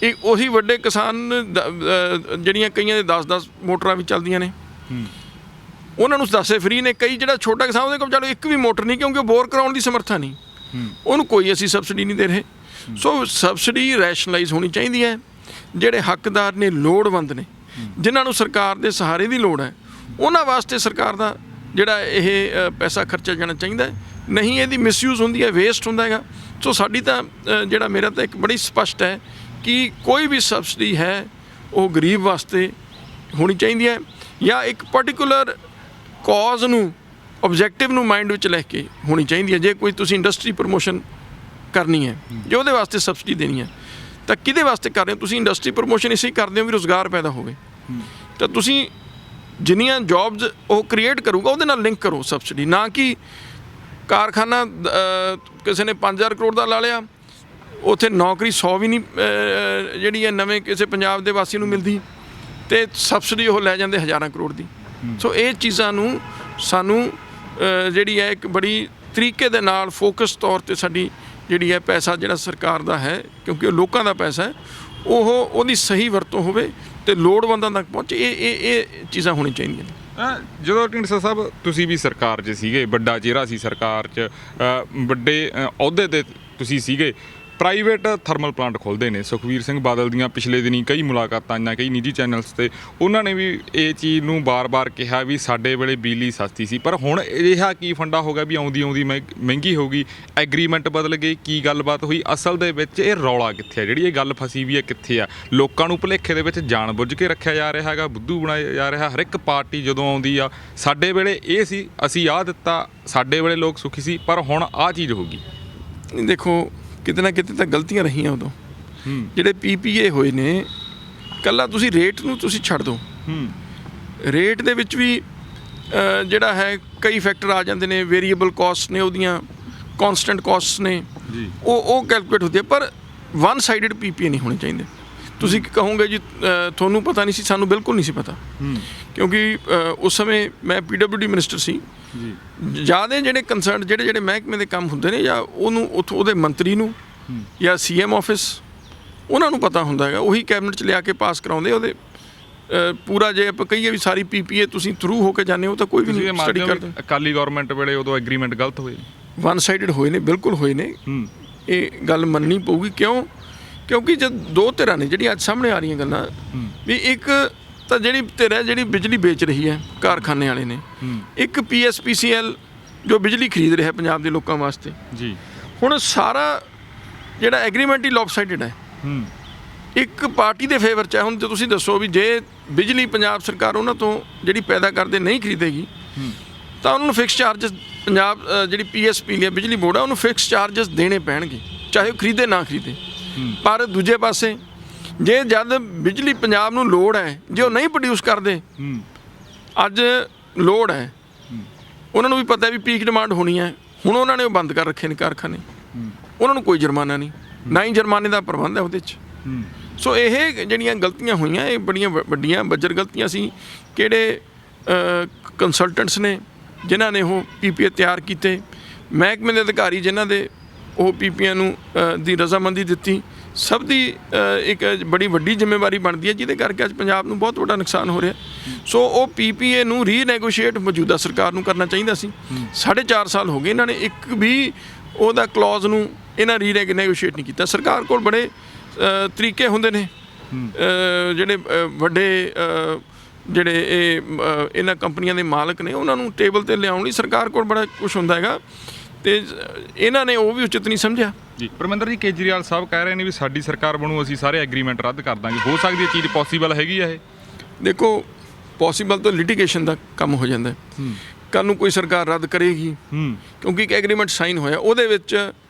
ਇਹ ਉਹੀ ਵੱਡੇ ਕਿਸਾਨ ਜਿਹੜੀਆਂ ਕਈਆਂ ਦੇ 10-10 ਮੋਟਰਾਂ ਵੀ ਚੱਲਦੀਆਂ ਨੇ, ਉਹਨਾਂ ਨੂੰ ਦੱਸੇ ਫ੍ਰੀ ਨੇ। ਕਈ ਜਿਹੜਾ ਛੋਟਾ ਕਿਸਾਨ ਉਹਦੇ ਕੋਲ ਚਲੋ ਇੱਕ ਵੀ ਮੋਟਰ ਨਹੀਂ, ਕਿਉਂਕਿ ਉਹ ਬੋਰ ਕਰਾਉਣ ਦੀ ਸਮਰੱਥਾ ਨਹੀਂ, ਉਹਨੂੰ ਕੋਈ ਅਸੀਂ ਸਬਸਿਡੀ ਨਹੀਂ ਦੇ ਰਹੇ। ਸੋ ਸਬਸਿਡੀ ਰੈਸ਼ਨਲਾਈਜ਼ ਹੋਣੀ ਚਾਹੀਦੀ ਹੈ। ਜਿਹੜੇ ਹੱਕਦਾਰ ਨੇ, ਲੋੜਵੰਦ ਨੇ, ਜਿਨ੍ਹਾਂ ਨੂੰ ਸਰਕਾਰ ਦੇ ਸਹਾਰੇ ਦੀ ਲੋੜ ਹੈ, ਉਹਨਾਂ ਵਾਸਤੇ ਸਰਕਾਰ ਦਾ ਜਿਹੜਾ ਇਹ ਪੈਸਾ ਖਰਚਿਆ ਜਾਣਾ ਚਾਹੀਦਾ ਹੈ। ਨਹੀਂ ਇਹਦੀ ਮਿਸਯੂਜ਼ ਹੁੰਦੀ ਹੈ, ਵੇਸਟ ਹੁੰਦਾ ਹੈਗਾ। ਸੋ ਸਾਡੀ ਤਾਂ ਜਿਹੜਾ ਮੇਰਾ ਤਾਂ ਇੱਕ ਬੜੀ ਸਪਸ਼ਟ ਹੈ ਕਿ ਕੋਈ ਵੀ ਸਬਸਿਡੀ ਹੈ ਉਹ ਗਰੀਬ ਵਾਸਤੇ ਹੋਣੀ ਚਾਹੀਦੀ ਹੈ, ਜਾਂ ਇੱਕ ਪਾਰਟੀਕੂਲਰ ਕੌਜ਼ ਨੂੰ ਆਬਜੈਕਟਿਵ ਨੂੰ ਮਾਈਂਡ ਵਿੱਚ ਲੈ ਕੇ ਹੋਣੀ ਚਾਹੀਦੀ ਹੈ। ਜੇ ਕੋਈ ਤੁਸੀਂ ਇੰਡਸਟਰੀ ਪ੍ਰਮੋਸ਼ਨ ਕਰਨੀ ਹੈ, ਜੇ ਉਹਦੇ ਵਾਸਤੇ ਸਬਸਿਡੀ ਦੇਣੀ ਹੈ, ਤਾਂ ਕਿਹਦੇ ਵਾਸਤੇ ਕਰ ਰਹੇ ਹੋ? ਤੁਸੀਂ ਇੰਡਸਟਰੀ ਪ੍ਰਮੋਸ਼ਨ ਇਸੇ ਹੀ ਕਰਦੇ ਹੋ ਵੀ ਰੁਜ਼ਗਾਰ ਪੈਦਾ ਹੋਵੇ, ਤਾਂ ਤੁਸੀਂ ਜਿੰਨੀਆਂ ਜੌਬਸ ਉਹ ਕ੍ਰੀਏਟ ਕਰੂਗਾ ਉਹਦੇ ਨਾਲ ਲਿੰਕ ਕਰੋ ਸਬਸਿਡੀ, ਨਾ ਕਿ ਕਾਰਖਾਨਾ ਕਿਸੇ ਨੇ 5000 ਕਰੋੜ ਦਾ ਲਾ ਲਿਆ, ਉੱਥੇ ਨੌਕਰੀ 100 ਵੀ ਨਹੀਂ ਜਿਹੜੀ ਹੈ ਨਵੇਂ ਕਿਸੇ ਪੰਜਾਬ ਦੇ ਵਾਸੀ ਨੂੰ ਮਿਲਦੀ, ਅਤੇ ਸਬਸਿਡੀ ਉਹ ਲੈ ਜਾਂਦੇ ਹਜ਼ਾਰਾਂ ਕਰੋੜ ਦੀ। ਸੋ ਇਹ ਚੀਜ਼ਾਂ ਨੂੰ ਸਾਨੂੰ ਜਿਹੜੀ ਹੈ ਇੱਕ ਬੜੀ ਤਰੀਕੇ ਦੇ ਨਾਲ ਫੋਕਸ ਤੌਰ 'ਤੇ ਸਾਡੀ ਜਿਹੜੀ ਹੈ ਪੈਸਾ ਜਿਹੜਾ ਸਰਕਾਰ ਦਾ ਹੈ, ਕਿਉਂਕਿ ਉਹ ਲੋਕਾਂ ਦਾ ਪੈਸਾ ਹੈ, ਉਹਦੀ ਸਹੀ ਵਰਤੋਂ ਹੋਵੇ ਅਤੇ ਲੋੜਵੰਦਾਂ ਤੱਕ ਪਹੁੰਚੇ। ਇਹ ਚੀਜ਼ਾਂ ਹੋਣੀਆਂ ਚਾਹੀਦੀਆਂ ਨੇ। ਜਦੋਂ ਢੀਂਡਸਾ ਸਾਹਿਬ ਤੁਸੀਂ ਵੀ ਸਰਕਾਰ 'ਚ ਸੀਗੇ, ਵੱਡਾ ਚਿਹਰਾ ਸੀ ਸਰਕਾਰ 'ਚ, ਵੱਡੇ ਅਹੁਦੇ 'ਤੇ ਤੁਸੀਂ ਸੀਗੇ, ਪ੍ਰਾਈਵੇਟ ਥਰਮਲ ਪਲਾਂਟ ਖੁੱਲ੍ਹਦੇ ਨੇ। ਸੁਖਬੀਰ ਸਿੰਘ ਬਾਦਲ ਦੀਆਂ ਪਿਛਲੇ ਦਿਨੀ ਕਈ ਮੁਲਾਕਾਤਾਂ ਆਈਆਂ ਕਈ ਨਿੱਜੀ ਚੈਨਲਸ 'ਤੇ, ਉਹਨਾਂ ਨੇ ਵੀ ਇਹ ਚੀਜ਼ ਨੂੰ ਬਾਰ-ਬਾਰ ਕਿਹਾ ਵੀ ਸਾਡੇ ਵੇਲੇ ਬਿਜਲੀ ਸਸਤੀ ਸੀ, ਪਰ ਹੁਣ ਇਹ ਕੀ ਫੰਡਾ ਹੋ ਗਿਆ ਵੀ ਆਉਂਦੀ ਮਹਿੰਗੀ ਹੋ ਗਈ, ਐਗਰੀਮੈਂਟ ਬਦਲ ਗਏ, ਕੀ ਗੱਲਬਾਤ ਹੋਈ? ਅਸਲ ਦੇ ਵਿੱਚ ਇਹ ਰੌਲਾ ਕਿੱਥੇ ਆ? ਜਿਹੜੀ ਇਹ ਗੱਲ ਫਸੀ ਵੀ ਹੈ ਕਿੱਥੇ ਆ? ਲੋਕਾਂ ਨੂੰ ਭੁਲੇਖੇ ਦੇ ਵਿੱਚ ਜਾਣ ਬੁੱਝ ਕੇ ਰੱਖਿਆ ਜਾ ਰਿਹਾ ਹੈਗਾ, ਬੁੱਧੂ ਬਣਾਇਆ ਜਾ ਰਿਹਾ। ਹਰ ਇੱਕ ਪਾਰਟੀ ਜਦੋਂ ਆਉਂਦੀ ਆ, ਸਾਡੇ ਵੇਲੇ ਇਹ ਸੀ, ਅਸੀਂ ਆਹ ਦਿੱਤਾ, ਸਾਡੇ ਵੇਲੇ ਲੋਕ ਸੁਖੀ ਸੀ, ਪਰ ਹੁਣ ਆਹ ਚੀਜ਼ ਹੋ ਗਈ। ਦੇਖੋ, ਕਿਤੇ ਨਾ ਕਿਤੇ ਤਾਂ ਗਲਤੀਆਂ ਰਹੀਆਂ ਉਦੋਂ। ਜਿਹੜੇ PPA ਹੋਏ ਨੇ, ਇਕੱਲਾ ਤੁਸੀਂ ਰੇਟ ਨੂੰ ਤੁਸੀਂ ਛੱਡ ਦਿਓ, ਰੇਟ ਦੇ ਵਿੱਚ ਵੀ ਜਿਹੜਾ ਹੈ ਕਈ ਫੈਕਟਰ ਆ ਜਾਂਦੇ ਨੇ, ਵੇਰੀਏਬਲ ਕਾਸਟ ਨੇ, ਉਹਦੀਆਂ ਕੌਨਸਟੈਂਟ ਕਾਸਟ ਨੇ, ਉਹ ਕੈਲਕੂਲੇਟ ਹੁੰਦੀ ਹੈ, ਪਰ ਵਨ ਸਾਈਡਡ PPA ਨਹੀਂ ਹੋਣੇ ਚਾਹੀਦੇ। ਤੁਸੀਂ ਕਹੋਗੇ ਜੀ ਤੁਹਾਨੂੰ ਪਤਾ ਨਹੀਂ ਸੀ, ਸਾਨੂੰ ਬਿਲਕੁਲ ਨਹੀਂ ਸੀ ਪਤਾ, ਕਿਉਂਕਿ ਉਸ ਸਮੇਂ ਮੈਂ PWD ਮਿਨਿਸਟਰ ਸੀ। ਜ਼ਿਆਦਾ ਜਿਹੜੇ ਕੰਸਰਨ ਜਿਹੜੇ ਮਹਿਕਮੇ ਦੇ ਕੰਮ ਹੁੰਦੇ ਨੇ, ਜਾਂ ਉਹਨੂੰ ਉੱਥੋਂ ਉਹਦੇ ਮੰਤਰੀ ਨੂੰ ਜਾਂ CM ਆਫਿਸ, ਉਹਨਾਂ ਨੂੰ ਪਤਾ ਹੁੰਦਾ ਹੈਗਾ, ਉਹੀ ਕੈਬਨਿਟ 'ਚ ਲਿਆ ਕੇ ਪਾਸ ਕਰਾਉਂਦੇ ਉਹਦੇ ਪੂਰਾ। ਜੇ ਆਪਾਂ ਕਹੀਏ ਵੀ ਸਾਰੀ PPA ਤੁਸੀਂ ਥਰੂ ਹੋ ਕੇ ਜਾਂਦੇ ਹੋ, ਤਾਂ ਕੋਈ ਵੀ ਨਹੀਂ ਸਟੱਡੀ ਕਰਦੇ। ਅਕਾਲੀ ਗਵਰਨਮੈਂਟ ਵੇਲੇ ਉਦੋਂ ਐਗਰੀਮੈਂਟ ਗਲਤ ਹੋਏ, ਵਨ ਸਾਈਡਡ ਹੋਏ ਨੇ, ਬਿਲਕੁਲ ਹੋਏ ਨੇ। ਇਹ ਗੱਲ ਮੰਨਣੀ ਪਊਗੀ। ਕਿਉਂਕਿ ਜਦ ਦੋ ਧਿਰਾਂ ਨੇ ਜਿਹੜੀਆਂ ਅੱਜ ਸਾਹਮਣੇ ਆ ਰਹੀਆਂ ਗੱਲਾਂ, ਵੀ ਇੱਕ ਤਾਂ ਜਿਹੜੀ ਧਿਰ ਹੈ ਜਿਹੜੀ ਬਿਜਲੀ ਵੇਚ ਰਹੀ ਹੈ, ਕਾਰਖਾਨੇ ਵਾਲੇ ਨੇ, ਇੱਕ PSPCL ਜੋ ਬਿਜਲੀ ਖਰੀਦ ਰਿਹਾ ਪੰਜਾਬ ਦੇ ਲੋਕਾਂ ਵਾਸਤੇ ਜੀ। ਹੁਣ ਸਾਰਾ ਜਿਹੜਾ ਐਗਰੀਮੈਂਟ ਹੀ ਲੌਪਸਾਈਡਡ ਹੈ, ਇੱਕ ਪਾਰਟੀ ਦੇ ਫੇਵਰ 'ਚ ਹੈ। ਹੁਣ ਜੇ ਤੁਸੀਂ ਦੱਸੋ ਵੀ ਜੇ ਬਿਜਲੀ ਪੰਜਾਬ ਸਰਕਾਰ ਉਹਨਾਂ ਤੋਂ ਜਿਹੜੀ ਪੈਦਾ ਕਰਦੇ ਨਹੀਂ ਖਰੀਦੇਗੀ, ਤਾਂ ਉਹਨਾਂ ਨੂੰ ਫਿਕਸ ਚਾਰਜਸ, ਪੰਜਾਬ ਜਿਹੜੀ PSP ਬਿਜਲੀ ਬੋਰਡ ਆ, ਉਹਨੂੰ ਫਿਕਸ ਚਾਰਜਸ ਦੇਣੇ ਪੈਣਗੇ, ਚਾਹੇ ਉਹ ਖਰੀਦੇ ਨਾ ਖਰੀਦੇ। ਪਰ ਦੂਜੇ ਪਾਸੇ ਜੇ ਜਦ ਬਿਜਲੀ ਪੰਜਾਬ ਨੂੰ ਲੋੜ ਹੈ, ਜੇ ਉਹ ਨਹੀਂ ਪ੍ਰੋਡਿਊਸ ਕਰਦੇ, ਅੱਜ ਲੋੜ ਹੈ, ਉਹਨਾਂ ਨੂੰ ਵੀ ਪਤਾ ਵੀ ਪੀਕ ਡਿਮਾਂਡ ਹੋਣੀ ਹੈ, ਹੁਣ ਉਹਨਾਂ ਨੇ ਉਹ ਬੰਦ ਕਰ ਰੱਖੇ ਨੇ ਕਾਰਖਾਨੇ, ਉਹਨਾਂ ਨੂੰ ਕੋਈ ਜੁਰਮਾਨਾ ਨਹੀਂ, ਨਾ ਹੀ ਜੁਰਮਾਨੇ ਦਾ ਪ੍ਰਬੰਧ ਹੈ ਉਹਦੇ 'ਚ। ਸੋ ਇਹ ਜਿਹੜੀਆਂ ਗਲਤੀਆਂ ਹੋਈਆਂ, ਇਹ ਬੜੀਆਂ ਵੱਡੀਆਂ ਬੱਜਰ ਗਲਤੀਆਂ ਸੀ। ਕਿਹੜੇ ਕੰਸਲਟੈਂਟਸ ਨੇ ਜਿਨ੍ਹਾਂ ਨੇ ਉਹ PPA ਤਿਆਰ ਕੀਤੇ, ਮਹਿਕਮੇ ਦੇ ਅਧਿਕਾਰੀ ਜਿਨ੍ਹਾਂ ਦੇ ਉਹ PPA ਨੂੰ ਦੀ ਰਜ਼ਾਮੰਦੀ ਦਿੱਤੀ, ਸਭ ਦੀ ਇੱਕ ਬੜੀ ਵੱਡੀ ਜ਼ਿੰਮੇਵਾਰੀ ਬਣਦੀ ਹੈ, ਜਿਹਦੇ ਕਰਕੇ ਅੱਜ ਪੰਜਾਬ ਨੂੰ ਬਹੁਤ ਵੱਡਾ ਨੁਕਸਾਨ ਹੋ ਰਿਹਾ। ਸੋ ਉਹ PPA ਨੂੰ ਰੀਨੈਗੋਸ਼ੀਏਟ ਮੌਜੂਦਾ ਸਰਕਾਰ ਨੂੰ ਕਰਨਾ ਚਾਹੀਦਾ ਸੀ। 4.5 ਸਾਲ ਹੋ ਗਏ, ਇਹਨਾਂ ਨੇ ਇੱਕ ਵੀ ਉਹਦਾ ਕਲੌਜ਼ ਨੂੰ ਇਹਨਾਂ ਰੀਨੈਗੋਸ਼ੀਏਟ ਨਹੀਂ ਕੀਤਾ। ਸਰਕਾਰ ਕੋਲ ਬੜੇ ਤਰੀਕੇ ਹੁੰਦੇ ਨੇ, ਜਿਹੜੇ ਵੱਡੇ ਜਿਹੜੇ ਇਹਨਾਂ ਕੰਪਨੀਆਂ ਦੇ ਮਾਲਕ ਨੇ, ਉਹਨਾਂ ਨੂੰ ਟੇਬਲ 'ਤੇ ਲਿਆਉਣ ਲਈ ਸਰਕਾਰ ਕੋਲ ਬੜਾ ਕੁਛ ਹੁੰਦਾ ਹੈਗਾ, ਅਤੇ ਇਹਨਾਂ ਨੇ ਉਹ ਵੀ ਉਚਿਤ ਨਹੀਂ ਸਮਝਿਆ ਜੀ। ਪਰਮਿੰਦਰ ਜੀ, ਕੇਜਰੀਵਾਲ ਸਾਹਿਬ ਕਹਿ ਰਹੇ ਨੇ ਵੀ ਸਾਡੀ ਸਰਕਾਰ ਬਣੂ, ਅਸੀਂ ਸਾਰੇ ਐਗਰੀਮੈਂਟ ਰੱਦ ਕਰ ਦਾਂਗੇ। ਹੋ ਸਕਦੀ ਹੈ ਚੀਜ਼ ਪੋਸੀਬਲ ਹੈਗੀ ਆ ਇਹ? ਦੇਖੋ, ਪੋਸੀਬਲ ਤਾਂ ਲਿਟੀਗੇਸ਼ਨ ਦਾ ਕੰਮ ਹੋ ਜਾਂਦਾ। ਕੱਲ੍ਹ ਨੂੰ ਕੋਈ ਸਰਕਾਰ ਰੱਦ ਕਰੇਗੀ, ਕਿਉਂਕਿ ਇੱਕ ਐਗਰੀਮੈਂਟ ਸਾਈਨ ਹੋਇਆ, ਉਹਦੇ ਵਿੱਚ